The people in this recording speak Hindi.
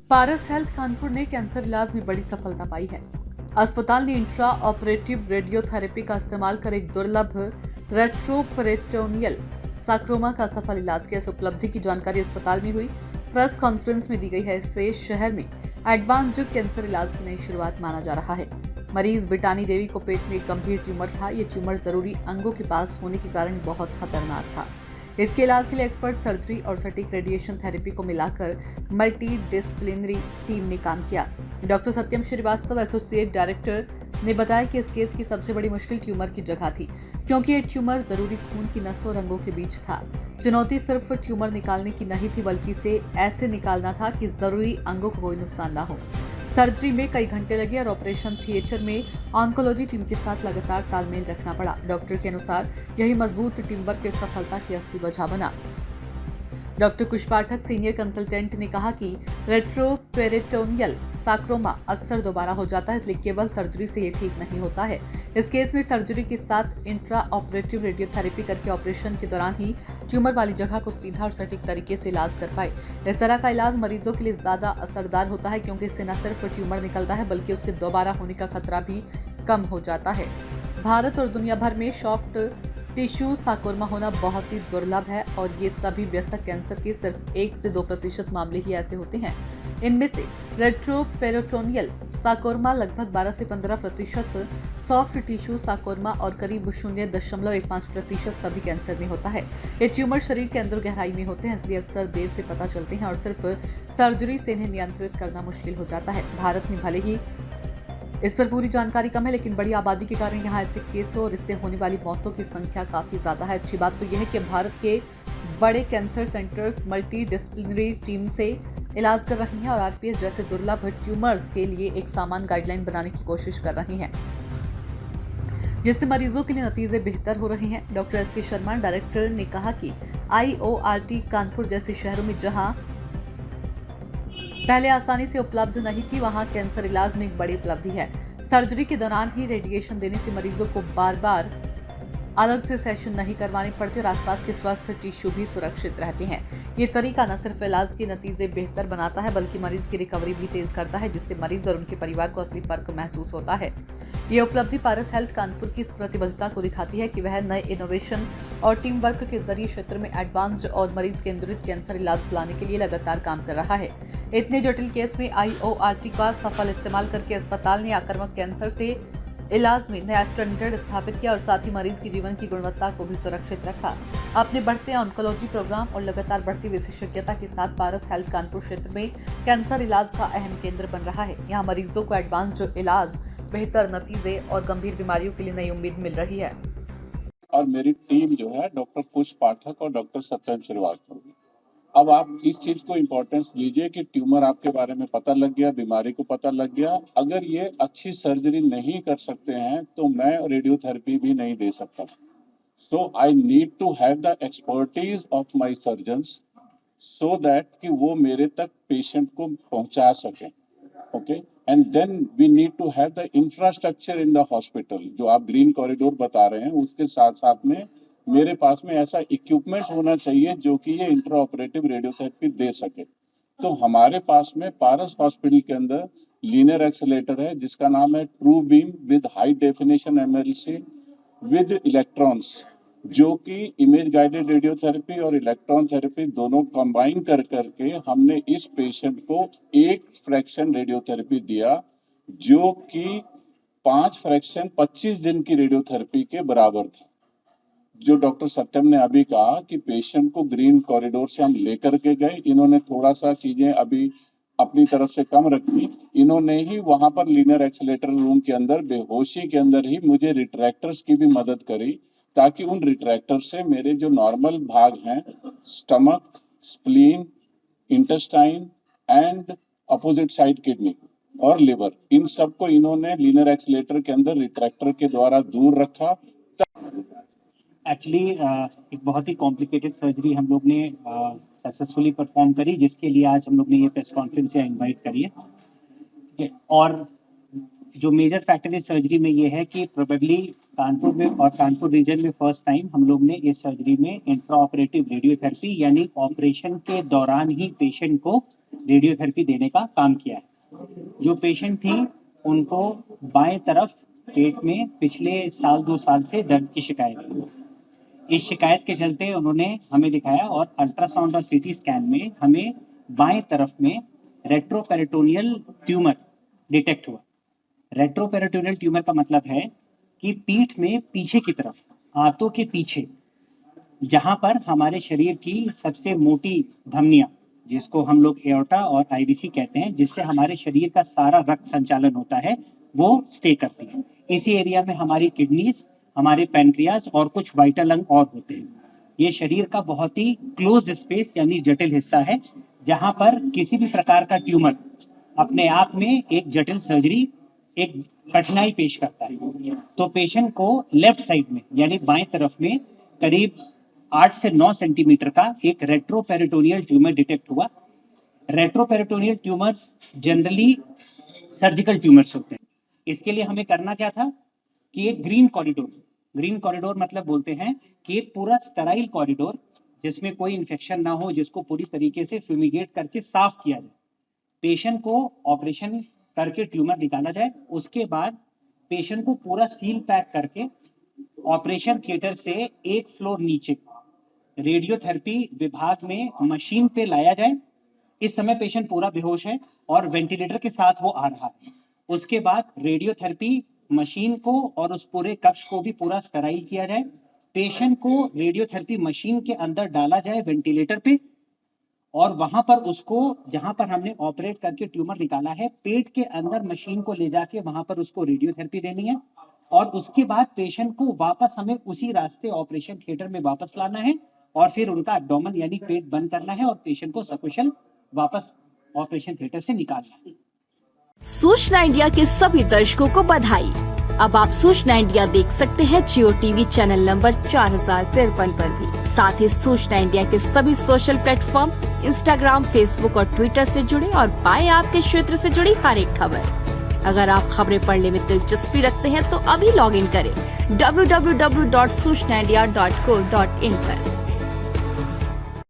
पारस हेल्थ कानपुर ने कैंसर इलाज में बड़ी सफलता पाई है। अस्पताल ने इंट्रा ऑपरेटिव रेडियोथेरेपी का इस्तेमाल कर एक दुर्लभ रेट्रोपेरिटोनियल सार्कोमा का सफल इलाज किया। इस उपलब्धि की जानकारी अस्पताल में हुई प्रेस कॉन्फ्रेंस में दी गई है। इससे शहर में एडवांस्ड कैंसर इलाज की नई शुरुआत माना जा रहा है। मरीज बिटानी देवी को पेट में एक गंभीर ट्यूमर था। ये ट्यूमर जरूरी अंगों के पास होने के कारण बहुत खतरनाक था। इसके इलाज के लिए एक्सपर्ट सर्जरी और सटीक रेडिएशन थेरेपी को मिलाकर मल्टी डिसिप्लिनरी टीम ने काम किया। डॉक्टर सत्यम श्रीवास्तव, एसोसिएट डायरेक्टर, ने बताया कि इस केस की सबसे बड़ी मुश्किल ट्यूमर की जगह थी, क्योंकि ये ट्यूमर जरूरी खून की नसों और रंगों के बीच था। चुनौती सिर्फ ट्यूमर निकालने की नहीं थी, बल्कि इसे ऐसे निकालना था कि जरूरी अंगों को कोई नुकसान न हो। सर्जरी में कई घंटे लगे और ऑपरेशन थिएटर में ऑन्कोलॉजी टीम के साथ लगातार तालमेल रखना पड़ा। डॉक्टर के अनुसार यही मजबूत टीम वर्क की सफलता की असली वजह बना। डॉक्टर कुश पाठक, सीनियर कंसल्टेंट, ने कहा कि रेट्रोपेरिटोनियल सार्कोमा अक्सर दोबारा हो जाता है, इसलिए केवल सर्जरी से ये ठीक नहीं होता है। इस केस में सर्जरी के साथ इंट्रा ऑपरेटिव रेडियोथेरेपी करके ऑपरेशन के दौरान ही ट्यूमर वाली जगह को सीधा और सटीक तरीके से इलाज कर पाए। इस तरह का इलाज मरीजों के लिए ज्यादा असरदार होता है, क्योंकि इससे न सिर्फ ट्यूमर निकलता है, बल्कि उसके दोबारा होने का खतरा भी कम हो जाता है। भारत और दुनिया भर में सॉफ्ट टिश्यू सार्कोमा होना बहुत ही दुर्लभ है और ये सभी वयस्क कैंसर के सिर्फ 1 से 2% मामले ही ऐसे होते हैं। इनमें से रेट्रोपेरिटोनियल सार्कोमा लगभग 12 से 15%, सॉफ्ट टिश्यू सार्कोमा और करीब 0.15% सभी कैंसर में होता है। ये ट्यूमर शरीर के अंदर गहराई में होते हैं, इसलिए अक्सर देर से पता चलते हैं और सिर्फ सर्जरी से इन्हें नियंत्रित करना मुश्किल हो जाता है। भारत में भले ही इस पर पूरी जानकारी कम है, लेकिन बड़ी आबादी के कारण यहाँ ऐसे केसों और इससे होने वाली मौतों की संख्या काफी ज्यादा है। अच्छी बात तो यह है कि भारत के बड़े cancer centres multi disciplinary team से इलाज कर रही हैं और आरपीएस जैसे दुर्लभ ट्यूमर्स के लिए एक सामान गाइडलाइन बनाने की कोशिश कर रही हैं, जिससे मरीजों के लिए नतीजे बेहतर हो रहे हैं। Doctor S K. शर्मा, डायरेक्टर, ने कहा कि IORT कानपुर जैसे शहरों में जहां पहले आसानी से उपलब्ध नहीं थी, वहां कैंसर इलाज में एक बड़ी उपलब्धि है। सर्जरी के दौरान ही रेडिएशन देने से मरीजों को बार बार अलग से सेशन नहीं करवाने पड़ते और आसपास के स्वस्थ टिश्यू भी सुरक्षित रहते हैं। ये तरीका न सिर्फ इलाज के नतीजे बेहतर बनाता है, बल्कि मरीज की रिकवरी भी तेज करता है, जिससे मरीज और उनके परिवार को असली फर्क महसूस होता है। ये उपलब्धि पारस हेल्थ कानपुर की इस प्रतिबद्धता को दिखाती है कि वह नए इनोवेशन और टीम वर्क के जरिए क्षेत्र में एडवांस्ड और मरीज केंद्रित कैंसर इलाज लाने के लिए लगातार काम कर रहा है। इतने जटिल केस में IORT का सफल इस्तेमाल करके अस्पताल ने आक्रामक कैंसर से इलाज में नया स्टैंडर्ड स्थापित किया और साथ ही मरीज की जीवन की गुणवत्ता को भी सुरक्षित रखा। अपने बढ़ते ऑन्कोलॉजी प्रोग्राम और लगातार बढ़ती विशेषज्ञता के साथ पारस हेल्थ कानपुर क्षेत्र में कैंसर इलाज का अहम केंद्र बन रहा है। यहाँ मरीजों को एडवांस्ड इलाज, बेहतर नतीजे और गंभीर बीमारियों के लिए नई उम्मीद मिल रही है। और मेरी टीम जो है डॉक्टर कुश पाठक और डॉक्टर सत्यम श्रीवास्तव। अब आप इस चीज को इम्पोर्टेंस दीजिए कि ट्यूमर आपके बारे में पता लग गया, बीमारी को पता लग गया। अगर ये अच्छी सर्जरी नहीं कर सकते हैं तो मैं रेडियोथेरेपी भी नहीं दे सकता। So I need to have the expertise of my surgeons so that कि वो मेरे तक पेशेंट को पहुंचा सकें। Okay, and then we need to have the infrastructure in the hospital. जो आप ग्रीन कॉरिडोर बता रहे हैं, उसके साथ साथ में मेरे पास में ऐसा इक्विपमेंट होना चाहिए जो कि ये इंट्रा ऑपरेटिव रेडियोथेरेपी दे सके। तो हमारे पास में पारस हॉस्पिटल के अंदर लीनियर एक्सेलेरेटर है, जिसका नाम है true beam with high definition MLC with electrons, जो कि इमेज गाइडेड रेडियोथेरेपी और इलेक्ट्रॉन थेरेपी दोनों कंबाइन कर करके हमने इस पेशेंट को एक फ्रैक्शन रेडियोथेरेपी दिया, जो कि 5 फ्रैक्शन 25 दिन की रेडियोथेरेपी के बराबर था। जो डॉक्टर सत्यम ने अभी कहा कि पेशेंट को ग्रीन कॉरिडोर से हम लेकर के गए, इन्होंने थोड़ा सा चीजें अभी अपनी तरफ से कम रखी। इन्होंने ही वहां पर लीनियर एक्सेलेरेटर रूम के अंदर बेहोशी के अंदर ही मुझे रिट्रैक्टर्स की भी मदद करी, ताकि उन रिट्रैक्टर से मेरे जो नॉर्मल भाग हैं, stomach, spleen, intestine and opposite side kidney और लिवर, इन सबको इन्होंने लीनियर एक्सेलेरेटर के अंदर रिट्रैक्टर के द्वारा दूर रखा। एक्चुअली एक बहुत ही कॉम्प्लिकेटेड सर्जरी हम लोग ने सक्सेसफुली परफॉर्म करी, जिसके लिए आज हम लोग ने ये प्रेस कॉन्फ्रेंस या इनवाइट करी है। और जो मेजर फैक्टर इस सर्जरी में ये है कि प्रोबेबली कानपुर में और कानपुर रीजन में फर्स्ट टाइम हम लोग ने इस सर्जरी में इंट्रा ऑपरेटिव रेडियोथेरेपी, यानी ऑपरेशन के दौरान ही पेशेंट को रेडियोथेरेपी देने का काम किया है। जो पेशेंट थी उनको बाएं तरफ पेट में पिछले साल 2 साल से दर्द की शिकायत थी। इस शिकायत के चलते उन्होंने हमें दिखाया और अल्ट्रासाउंड और सीटी स्कैन में हमें बाएं तरफ में रेट्रोपेरिटोनियल ट्यूमर डिटेक्ट हुआ। रेट्रोपेरिटोनियल ट्यूमर का मतलब है कि पीठ में पीछे की तरफ, आंतों के पीछे, जहां पर हमारे शरीर की सबसे मोटी धमनियां, जिसको हम लोग एओर्टा और आईवीसी कहते हैं, जिससे हमारे शरीर का सारा रक्त संचालन होता है, वो स्टे करती है। इसी एरिया में हमारी किडनीज, हमारे पैनक्रियाज और कुछ वाइटल अंग और होते हैं। ये शरीर का बहुत ही क्लोज स्पेस यानी जटिल हिस्सा है, जहां पर किसी भी प्रकार का ट्यूमर अपने आप में एक जटिल सर्जरी एक कठिनाई पेश करता है। तो पेशेंट को लेफ्ट साइड में यानी बाएं तरफ में करीब 8 से 9 सेंटीमीटर का एक रेट्रोपेरिटोनियल ट्यूमर डिटेक्ट हुआ। Retroperitoneal tumours generally surgical tumours होते हैं। इसके लिए हमें करना क्या था कि एक ग्रीन कॉरिडोर मतलब बोलते हैं कि एक पूरा स्टेराइल कॉरिडोर जिसमें कोई इन्फेक्शन ना हो, जिसको पूरी तरीके से फ्यूमिगेट करके साफ किया जाए, पेशेंट को ऑपरेशन करके ट्यूमर निकाला जाए। उसके बाद पेशेंट को पूरा सील पैक करके ऑपरेशन थिएटर से एक फ्लोर नीचे रेडियोथेरेपी विभाग में मशीन पे लाया जाए। इस समय पेशेंट पूरा बेहोश है और वेंटिलेटर के साथ वो आ रहा है। उसके बाद रेडियोथेरेपी मशीन को और उस पूरे कक्ष को भी पूरा स्टेराइल किया जाए। पेशेंट को रेडियोथेरेपी मशीन के अंदर डाला जाए वेंटिलेटर पे, और वहां पर उसको, जहां पर हमने ऑपरेट करके ट्यूमर निकाला है, पेट के अंदर मशीन को ले जाके वहां पर उसको रेडियोथेरेपी देनी है। और उसके बाद पेशेंट को वापस हमें उसी रास्ते ऑपरेशन थिएटर में वापस लाना है और फिर उनका एब्डोमेन यानी पेट बंद करना है और पेशेंट को सकुशल वापस ऑपरेशन थिएटर से निकालना है। सूचना इंडिया के सभी दर्शकों को बधाई। अब आप सूचना इंडिया देख सकते हैं जियो टीवी चैनल नंबर 4053 पर भी। साथ ही सूचना इंडिया के सभी सोशल प्लेटफॉर्म इंस्टाग्राम, फेसबुक और ट्विटर से जुड़े और पाएं आपके क्षेत्र से जुड़ी हर एक खबर। अगर आप खबरें पढ़ने में दिलचस्पी रखते हैं तो अभी लॉग इन करें www.सूचनाindia.co.in पर।